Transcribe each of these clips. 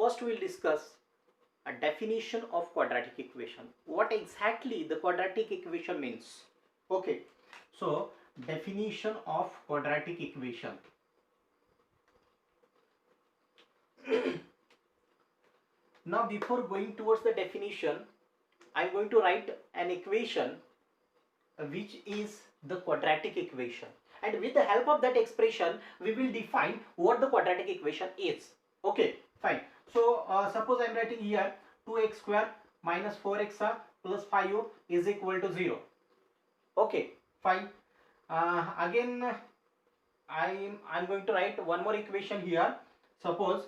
first we will discuss a definition of quadratic equation. What exactly the quadratic equation means? Okay, so definition of quadratic equation. Now before going towards the definition, I am going to write an equation which is the quadratic equation, and with the help of that expression we will define what the quadratic equation is. Okay, fine. So suppose I am writing here 2x square minus 4x plus 5u is equal to 0. Okay, fine. Again I'm going to write one more equation here. Suppose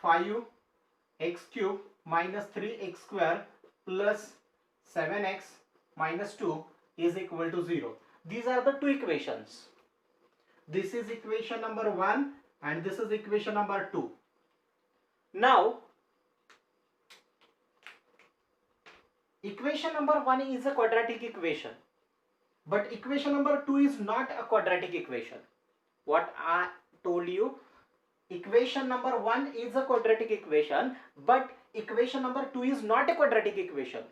5u x cube minus 3x square plus 7x minus 2 is equal to 0. These are the two equations. This is equation number 1 and this is equation number 2. Now equation number 1 is a quadratic equation, but equation number 2 is not a quadratic equation. What I told you, equation number 1 is a quadratic equation, but equation number 2 is not a quadratic equation.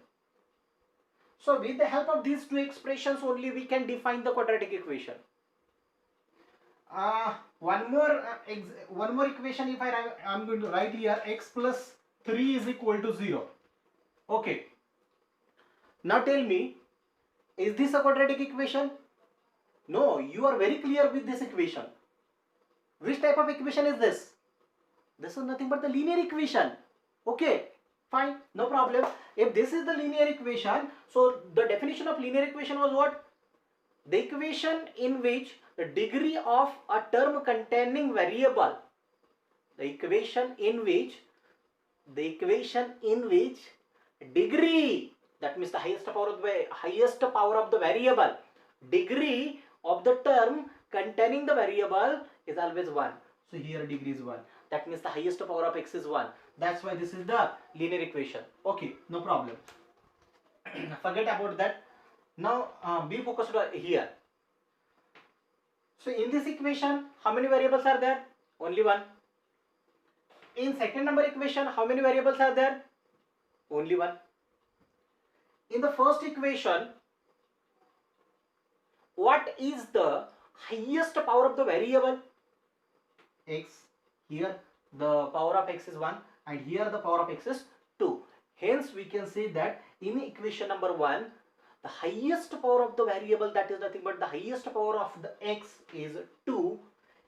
So with the help of these two expressions only we can define the quadratic equation. One more equation, if I am going to write here, x plus 3 is equal to 0. Okay. Now tell me, is this a quadratic equation? No, you are very clear with this equation. Which type of equation is this? This is nothing but the linear equation. Okay, fine, no problem. If this is the linear equation, so the definition of linear equation was what? The equation in which the degree of a term containing variable, the equation in which degree, that means the highest power of the variable, degree of the term containing the variable is always 1. So here degree is 1. That means the highest power of x is 1. That's why this is the linear equation. Okay, no problem. Forget about that. Now be focused here. So in this equation, how many variables are there? Only 1. In second number equation, how many variables are there? Only 1. In the first equation, what is the highest power of the variable? X. Here the power of x is 1 and here the power of x is 2. Hence we can say that in equation number 1, the highest power of the variable, that is nothing but the highest power of the x, is 2.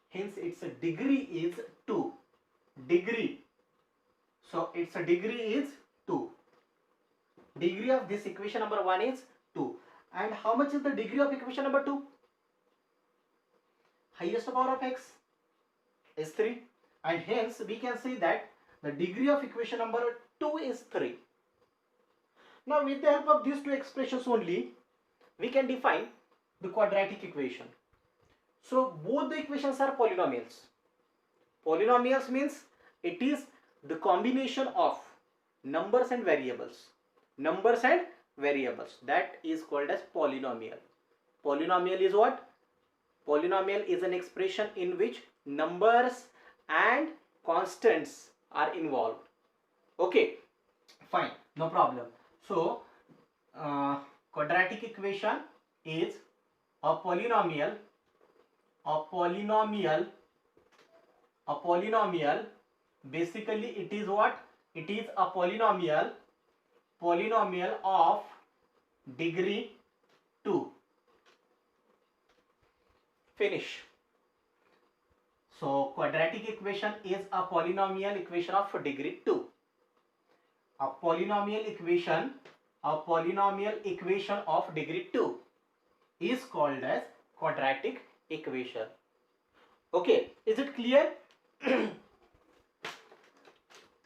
Hence its degree is 2. Degree. So its degree is 2. Degree of this equation number 1 is 2. And how much is the degree of equation number 2? Highest power of x is 3. And hence we can say that the degree of equation number 2 is 3. Now with the help of these two expressions only, we can define the quadratic equation. So both the equations are polynomials. Polynomials means it is the combination of numbers and variables. Numbers and variables. That is called as polynomial. Polynomial is what? Polynomial is an expression in which numbers and constants are involved. Okay, fine, no problem. So quadratic equation is a polynomial. Basically it is what? It is a polynomial of degree 2. Finish. So quadratic equation is a polynomial equation of degree 2. A polynomial equation of degree 2 is called as quadratic equation. Okay, is it clear?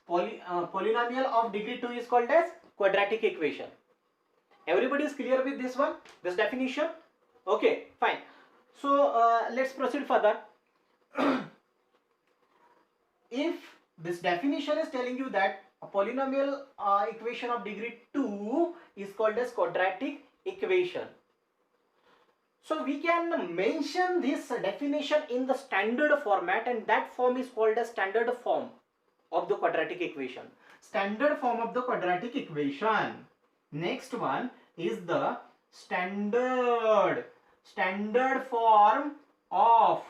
Polynomial of degree 2 is called as quadratic equation. Everybody is clear with this one, this definition? Okay, fine. So let's proceed further. If this definition is telling you that a polynomial equation of degree 2 is called as quadratic equation, so we can mention this definition in the standard format, and that form is called as standard form of the quadratic equation. Standard form of the quadratic equation. Next one is the standard form of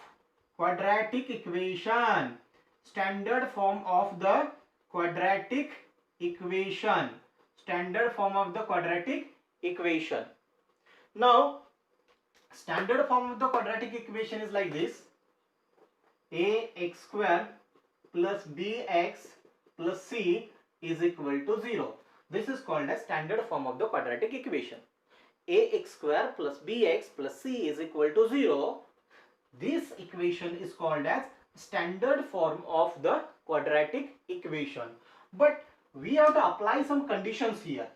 quadratic equation. Standard form of the quadratic equation. Standard form of the quadratic equation. Now, standard form of the quadratic equation is like this: ax square plus bx plus c is equal to 0. This is called as standard form of the quadratic equation. Ax square plus bx plus c is equal to 0. This equation is called as standard form of the quadratic equation. But we have to apply some conditions here.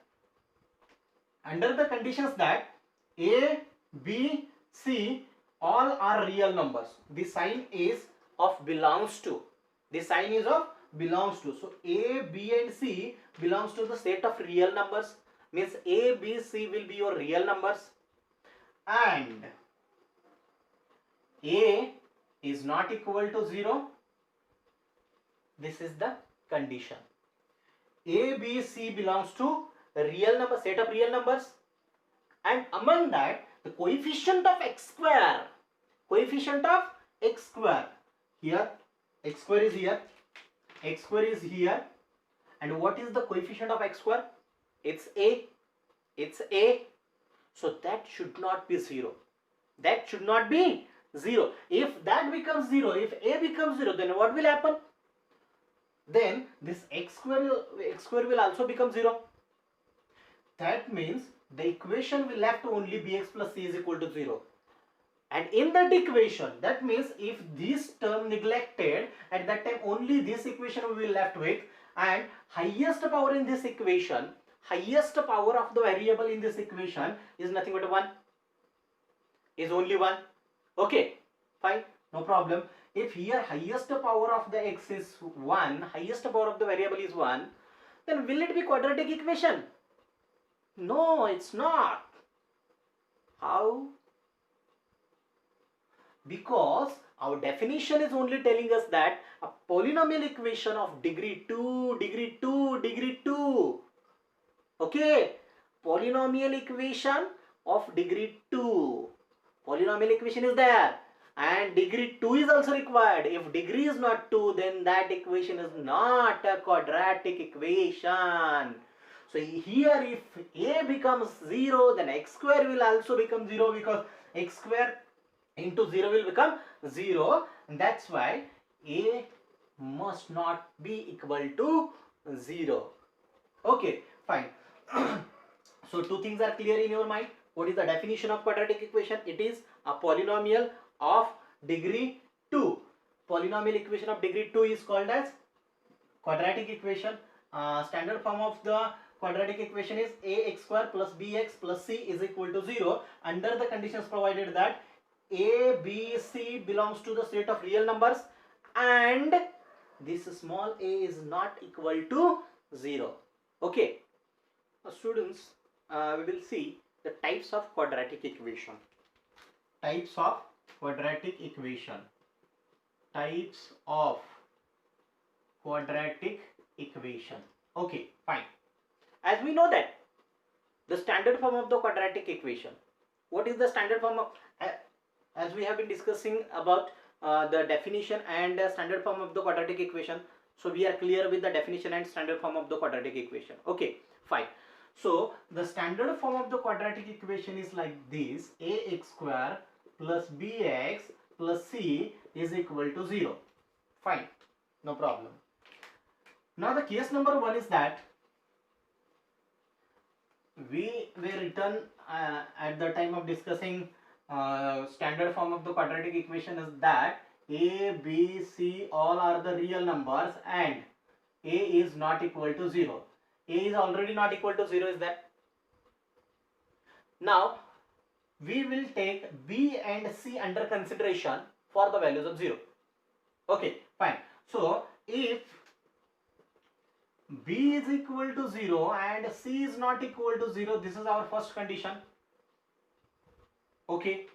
Under the conditions that a, b, c all are real numbers. The sign is of belongs to. The sign is of belongs to. So a, b and c belongs to the set of real numbers. Means a, b, c will be your real numbers. And a is not equal to 0. This is the condition. A, B, C belongs to a real number, set of real numbers, and among that the coefficient of x square, here x square is here, and what is the coefficient of x square? It's a. So that should not be 0. If that becomes 0, if a becomes 0, then what will happen? Then this x square will also become 0. That means the equation will left only bx plus c is equal to 0. And in that equation, that means if this term neglected, at that time only this equation we will left with, and highest power in this equation, highest power of the variable in this equation is nothing but 1. Is only 1. Okay, fine, no problem. If here highest power of the x is 1, highest power of the variable is 1, then will it be quadratic equation? No, it's not. How? Because our definition is only telling us that a polynomial equation of degree 2, okay, polynomial equation of degree 2, polynomial equation is there, and degree 2 is also required. If degree is not 2, then that equation is not a quadratic equation. So here if a becomes 0, then x square will also become 0, because x square into 0 will become 0. And that's why a must not be equal to 0. Okay, fine. So two things are clear in your mind. What is the definition of quadratic equation? It is a polynomial of degree 2. Polynomial equation of degree 2 is called as quadratic equation. Standard form of the quadratic equation is ax square plus bx plus c is equal to 0 under the conditions provided that a, b, c belongs to the set of real numbers and this small a is not equal to 0. Okay, students, we will see the types of quadratic equation. Types of quadratic equation. Types of quadratic equation. Okay, fine. As we know that the standard form of the quadratic equation. What is the standard form of? As we have been discussing about the definition and standard form of the quadratic equation. So we are clear with the definition and standard form of the quadratic equation. Okay, fine. So the standard form of the quadratic equation is like this: ax square plus bx plus c is equal to 0. Fine, no problem. Now the case number 1 is that we were written at the time of discussing standard form of the quadratic equation is that a, b, c all are the real numbers and a is not equal to 0. A is already not equal to 0 is that. Now we will take b and c under consideration for the values of 0. Okay, fine. So if b is equal to 0 and c is not equal to 0, this is our first condition. Okay.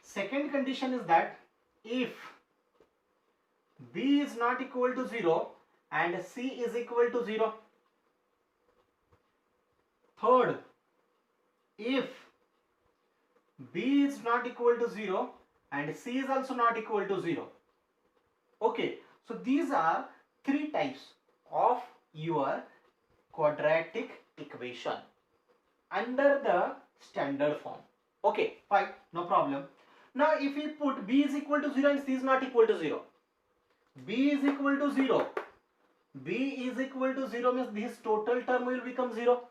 Second condition is that if B is not equal to 0 and C is equal to 0. Third, if B is not equal to 0 and C is also not equal to 0. Okay, so these are three types of your quadratic equation under the standard form. Okay, fine, no problem. Now if we put B is equal to 0 and C is not equal to 0, B is equal to 0, B is equal to 0 means this total term will become 0.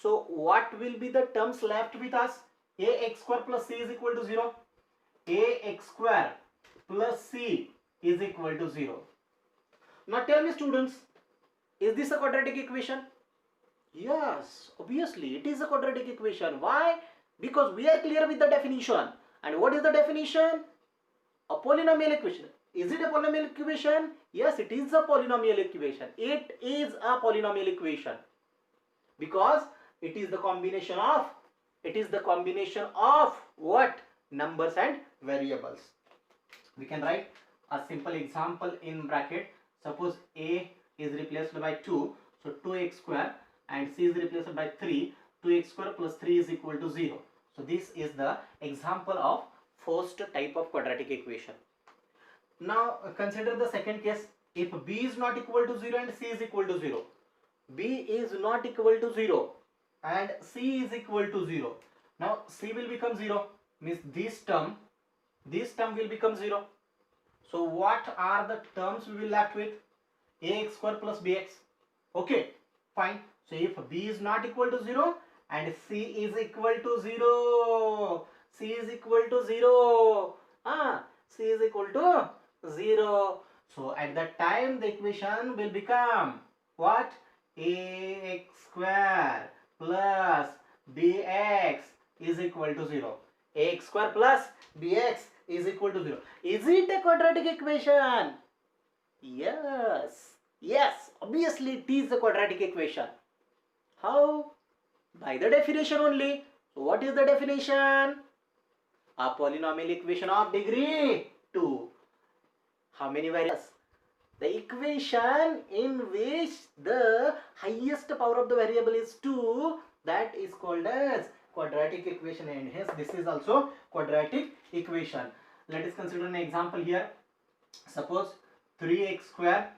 So what will be the terms left with us? Ax square plus C is equal to 0. Ax square plus C is equal to 0. Now tell me students, is this a quadratic equation? Yes, obviously it is a quadratic equation. Why? Because we are clear with the definition. And what is the definition? A polynomial equation. Is it a polynomial equation? Yes, it is a polynomial equation. It is a polynomial equation. Because it is the combination of what? Numbers and variables. We can write a simple example in bracket. Suppose A is replaced by 2, so 2x square, and C is replaced by 3, 2x square plus 3 is equal to 0. So this is the example of first type of quadratic equation. Now consider the second case. If B is not equal to 0 and C is equal to 0, B is not equal to 0 and C is equal to 0. Now C will become 0, means this term will become 0. So what are the terms we will left with? Ax square plus bx. Okay, fine. So if B is not equal to 0 and C is equal to 0, C is equal to 0, C is equal to 0. So at that time the equation will become what? Ax square plus bx is equal to 0. Ax square plus bx is equal to 0. Is it a quadratic equation? Yes. Yes, obviously it is a quadratic equation. How? By the definition only. So what is the definition? A polynomial equation of degree 2. How many variables? The equation in which the highest power of the variable is 2, that is called as quadratic equation, and hence this is also quadratic equation. Let us consider an example here. Suppose 3x square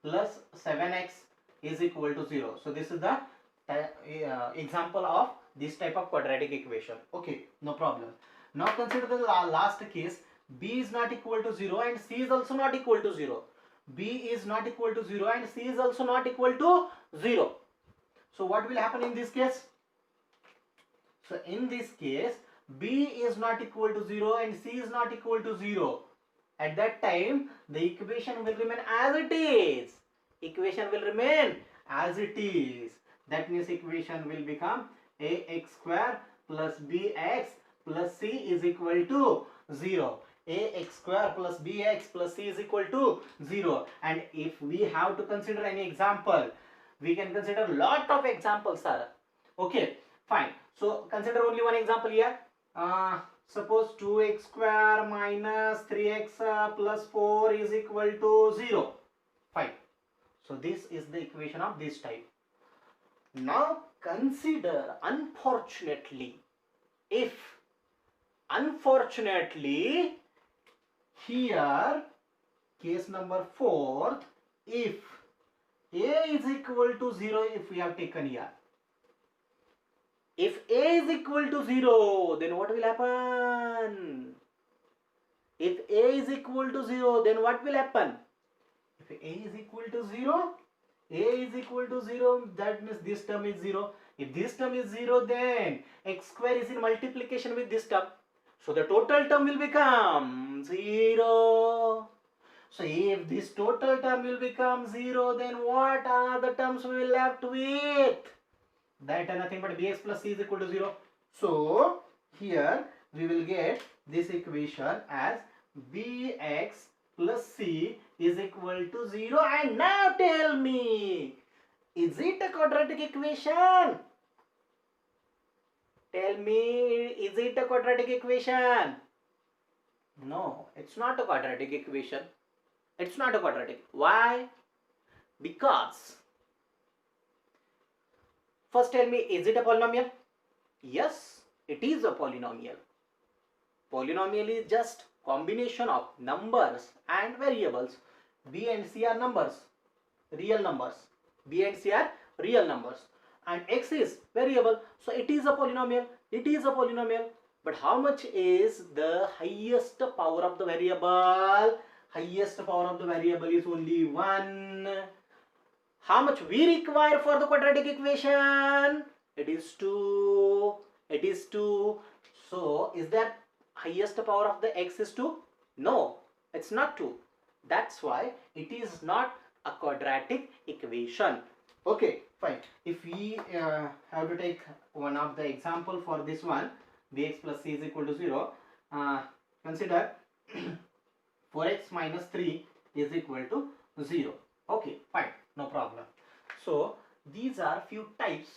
plus 7x is equal to 0. So this is the example of this type of quadratic equation. Okay, no problem. Now consider the last case. B is not equal to 0 and C is also not equal to 0. B is not equal to 0 and C is also not equal to 0. So what will happen in this case? So in this case, B is not equal to 0 and C is not equal to 0. At that time, the equation will remain as it is. Equation will remain as it is. That means equation will become ax square plus bx plus c is equal to 0. Ax square plus bx plus c is equal to 0. And if we have to consider any example, we can consider lot of examples, sir. Okay, fine. So consider only one example here. Suppose 2x square minus 3x plus 4 is equal to 0. Fine. So this is the equation of this type. Now consider, unfortunately, here case number 4, if a is equal to 0, if we have taken here, if a is equal to 0, then what will happen? If a is equal to 0, then what will happen? If a is equal to 0, that means this term is 0. If this term is 0, then x square is in multiplication with this term. So the total term will become 0. So if this total term will become 0, then what are the terms we will left with? That are nothing but bx plus c is equal to 0. So here we will get this equation as bx plus c is equal to 0. And now tell me, is it a quadratic equation? Tell me, is it a quadratic equation? No, it's not a quadratic equation. It's not a quadratic. Why? Because, first tell me, is it a polynomial? Yes, it is a polynomial. Polynomial is just combination of numbers and variables. B and C are numbers, real numbers. B and C are real numbers. And X is variable. So it is a polynomial. It is a polynomial. But how much is the highest power of the variable? Highest power of the variable is only 1. How much we require for the quadratic equation? It is 2. It is 2. So is that highest power of the x is 2? No, it's not 2. That's why it is not a quadratic equation. Okay, fine. If we have to take one of the example for this one, bx plus c is equal to 0, consider 4x minus 3 is equal to 0. Okay, fine, no problem. So these are few types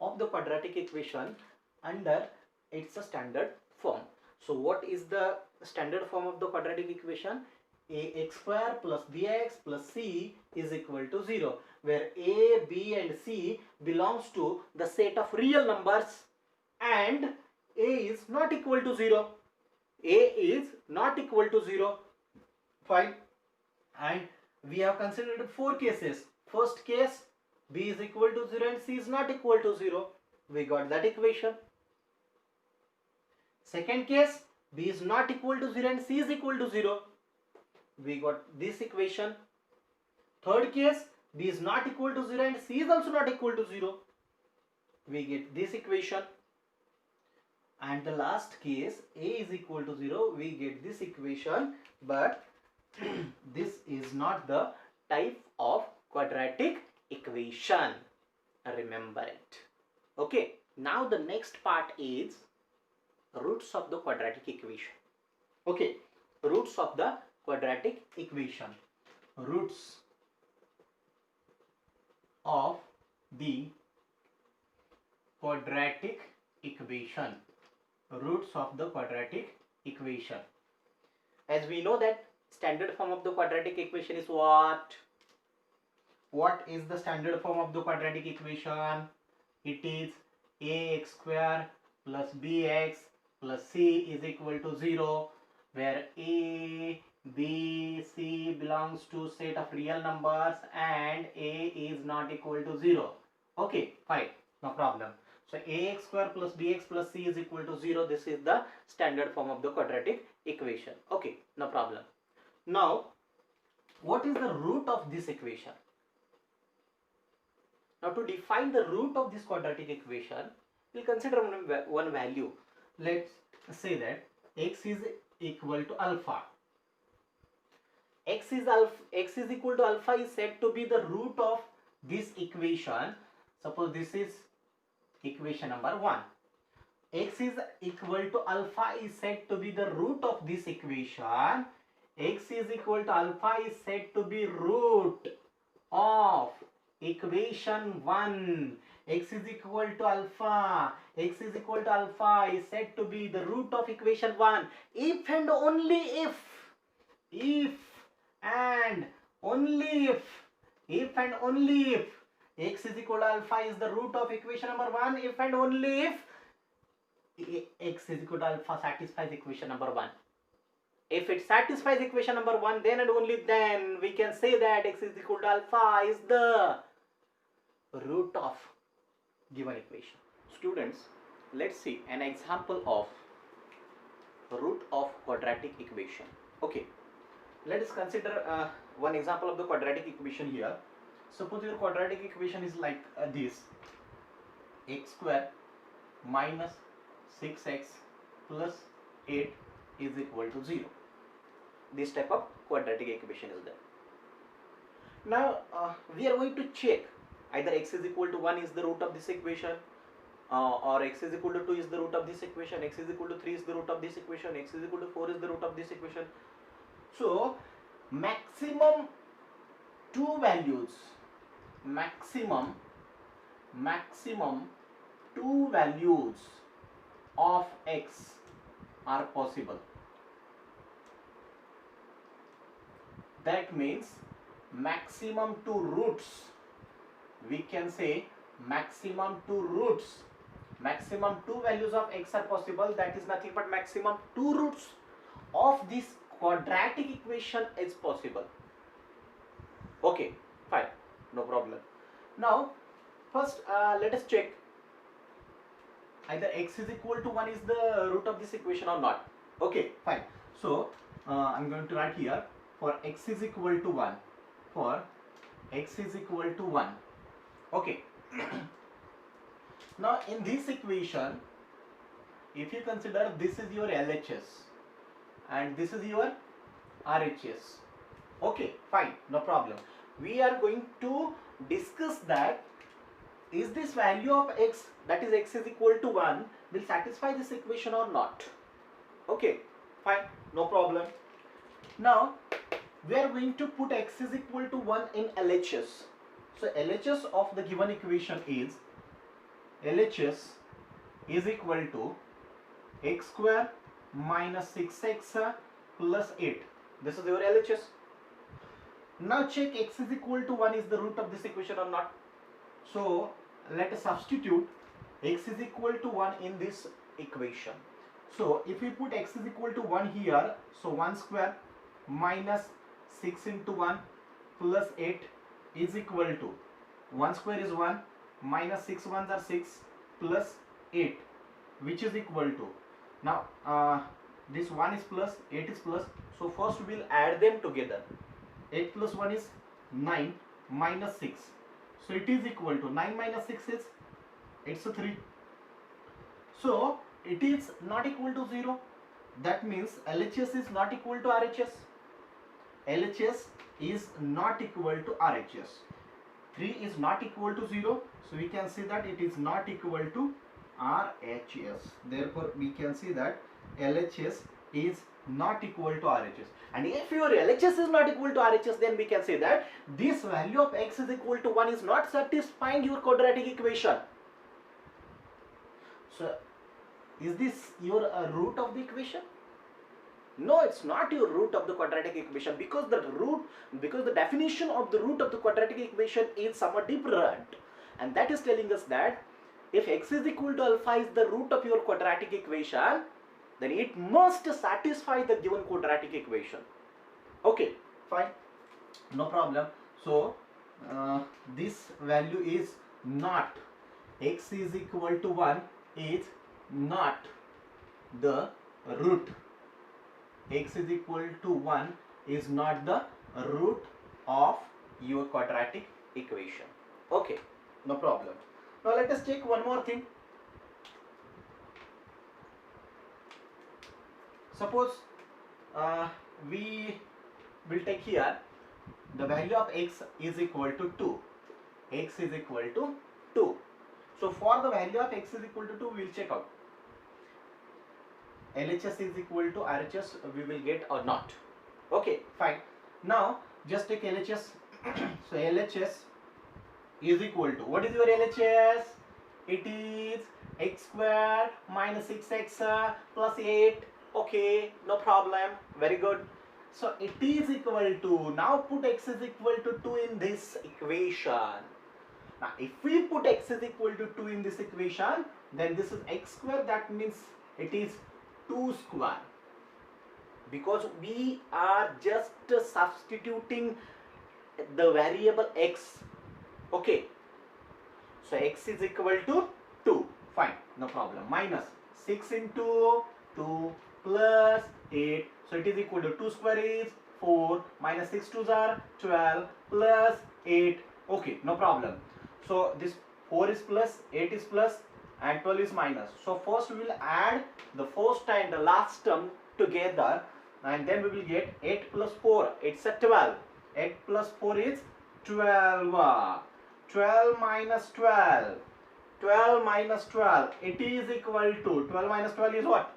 of the quadratic equation under its a standard form. So what is the standard form of the quadratic equation? Ax square plus bx plus c is equal to 0, where a, b and c belongs to the set of real numbers and a is not equal to 0. A is not equal to 0. Fine. And we have considered 4 cases. First case, b is equal to 0 and c is not equal to 0. We got that equation. Second case, b is not equal to 0 and c is equal to 0. We got this equation. Third case, b is not equal to 0 and c is also not equal to 0. We get this equation. And the last case, a is equal to 0, we get this equation, but this is not the type of quadratic equation. Remember it. Okay, now the next part is roots of the quadratic equation. Okay, roots of the quadratic equation. Roots of the quadratic equation. Roots of the quadratic equation. As we know that standard form of the quadratic equation is what? What is the standard form of the quadratic equation? It is ax square plus bx plus c is equal to 0, where a, b, c belongs to set of real numbers and a is not equal to 0. Okay, fine, no problem. So ax square plus bx plus c is equal to 0. This is the standard form of the quadratic equation. Okay, no problem. Now, what is the root of this equation? Now, to define the root of this quadratic equation, we'll consider one value. Let's say that x is equal to alpha. X is equal to alpha is said to be the root of this equation. Suppose this is equation number 1. X is equal to alpha is said to be the root of this equation. X is equal to alpha is said to be root of equation 1. X is equal to alpha. X is equal to alpha is said to be the root of equation 1 if and only if and only if and only if x is equal to alpha is the root of equation number 1, if and only if x is equal to alpha satisfies equation number 1. If it satisfies equation number 1, then and only then we can say that x is equal to alpha is the root of given equation. Students, let's see an example of root of quadratic equation. Okay, let us consider one example of the quadratic equation here. Suppose your quadratic equation is like this: x square minus 6x plus 8 is equal to 0. This type of quadratic equation is there. Now we are going to check either x is equal to 1 is the root of this equation, or x is equal to 2 is the root of this equation, x is equal to 3 is the root of this equation, x is equal to 4 is the root of this equation. So maximum two values, maximum two values of x are possible. that means maximum two roots. We can say maximum two roots. Maximum two values of x are possible. That is nothing but maximum two roots of this quadratic equation is possible. Okay, fine, no problem. Now, first let us check either x is equal to 1 is the root of this equation or not. Okay, fine. So, I'm going to write here for x is equal to 1. For x is equal to 1. Okay. Now, in this equation, if you consider this is your LHS and this is your RHS. Okay, fine, no problem. We are going to discuss that is this value of x, that is x is equal to 1, will satisfy this equation or not. Okay, fine, no problem. Now, we are going to put x is equal to 1 in LHS. So, LHS of the given equation is LHS is equal to x square minus 6x plus 8. This is your LHS. Now check x is equal to 1 is the root of this equation or not. So let us substitute x is equal to 1 in this equation. So if we put x is equal to 1 here, so 1 square minus 6 into 1 plus 8 is equal to 1 square is 1 minus 6 ones are 6 plus 8, which is equal to, now this 1 is plus, 8 is plus, so first we will add them together. 8 plus 1 is 9 minus 6, so it is equal to 9 minus 6 is, it's a 3. So it is not equal to 0. That means LHS is not equal to RHS. LHS is not equal to RHS. 3 is not equal to 0. So we can see that it is not equal to RHS. Therefore we can see that LHS is not equal to RHS. And if your LHS is not equal to RHS, then we can say that this value of x is equal to 1 is not satisfying your quadratic equation. So is this your root of the equation? No, it's not your root of the quadratic equation, because the definition of the root of the quadratic equation is somewhat different, and that is telling us that if x is equal to alpha is the root of your quadratic equation, then it must satisfy the given quadratic equation. Okay, fine, no problem. So this value is not, x is equal to 1 is not the root. X is equal to 1 is not the root of your quadratic equation. Okay, no problem. Now let us check one more thing. Suppose we will take here the value of x is equal to 2. X is equal to 2. So for the value of x is equal to 2, we will check out LHS is equal to RHS, we will get or not. Okay, fine. Now just take LHS. So LHS is equal to, what is your LHS? It is x square minus 6x plus 8. Okay, no problem, very good. So it is equal to, now put x is equal to 2 in this equation. Now if we put x is equal to 2 in this equation, then this is x square, that means it is 2 square, because we are just substituting the variable x. Okay, so x is equal to 2, fine, no problem, minus 6 into 2 plus 8, so it is equal to 2 square is 4 minus 6 2s are 12 plus 8. Okay, no problem. So this 4 is plus, 8 is plus, and 12 is minus. So first we will add the first and the last term together, and then we will get 8 plus 4, it's a 12. 8 plus 4 is 12. 12 minus 12. 12 minus 12. It is equal to, 12 minus 12 is what?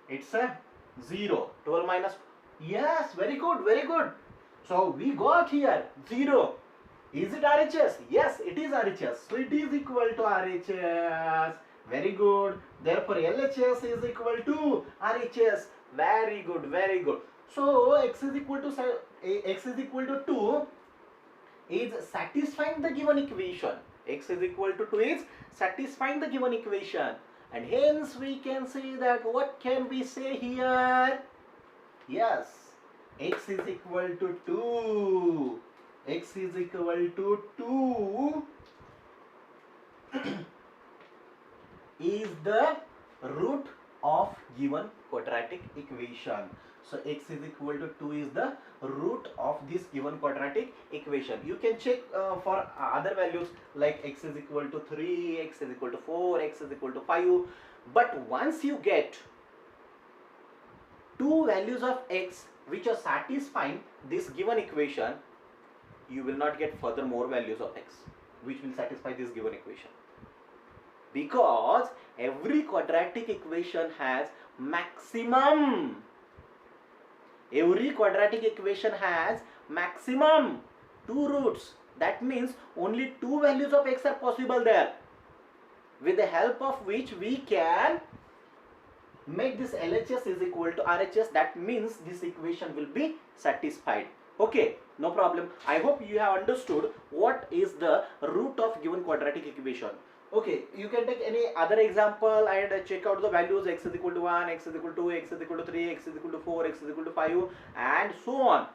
It's a 0. 12 minus, yes, very good, very good. So we got here 0. Is it RHS? Yes, it is RHS. So it is equal to RHS. Very good. Therefore, LHS is equal to RHS. Very good, very good. So x is equal to x is equal to 2 is satisfying the given equation. X is equal to 2 is satisfying the given equation, and hence we can say that what can we say here? Yes, x is equal to 2. X is equal to 2 is the root of given quadratic equation. So x is equal to 2 is the root of this given quadratic equation. You can check for other values like x is equal to 3, x is equal to 4, x is equal to 5. But once you get two values of x which are satisfying this given equation, you will not get further more values of x which will satisfy this given equation. Because every quadratic equation has maximum. Every quadratic equation has maximum 2 roots. That means only 2 values of x are possible there, with the help of which we can make this LHS is equal to RHS. That means this equation will be satisfied. Okay, no problem. I hope you have understood what is the root of given quadratic equation. Okay, you can take any other example and check out the values. X is equal to 1, x is equal to 2, x is equal to 3, x is equal to 4, x is equal to 5, and so on.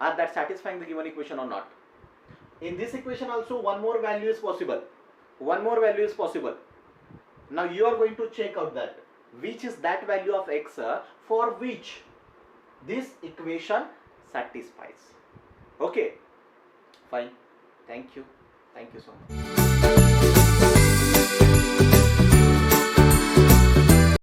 Are that satisfying the given equation or not? In this equation also one more value is possible. One more value is possible. Now you are going to check out that which is that value of x for which this equation satisfies. Okay, fine. Thank you. Thank you so much.